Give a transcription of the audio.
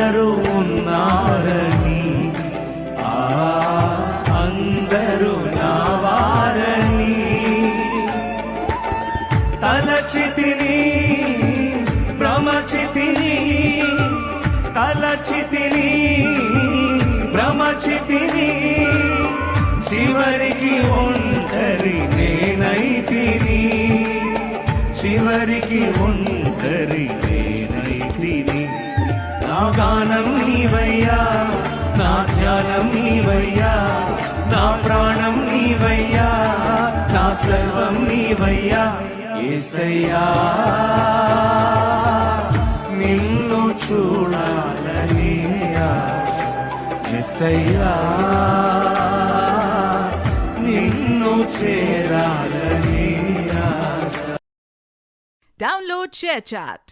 అందరూ ఉన్నారని, అందరూ నా వారని తలచితిని, భ్రమచితిని, తలచితిని, భ్రమచితిని, చివరికి ఒంటరి నేనైతిని, చివరికి ఒంటరి నేనైతిని. నా గానం నీవయ్యా, నా ధ్యానం నీవయ్యా, నా ప్రాణం నీవయ్యా, నా సర్వం నీవయ్యా. యేసయ్యా నిన్ను చూడాలని ఆశ, యేసయ్యా నిన్ను చేరాలని ఆశ. Download ShareChat.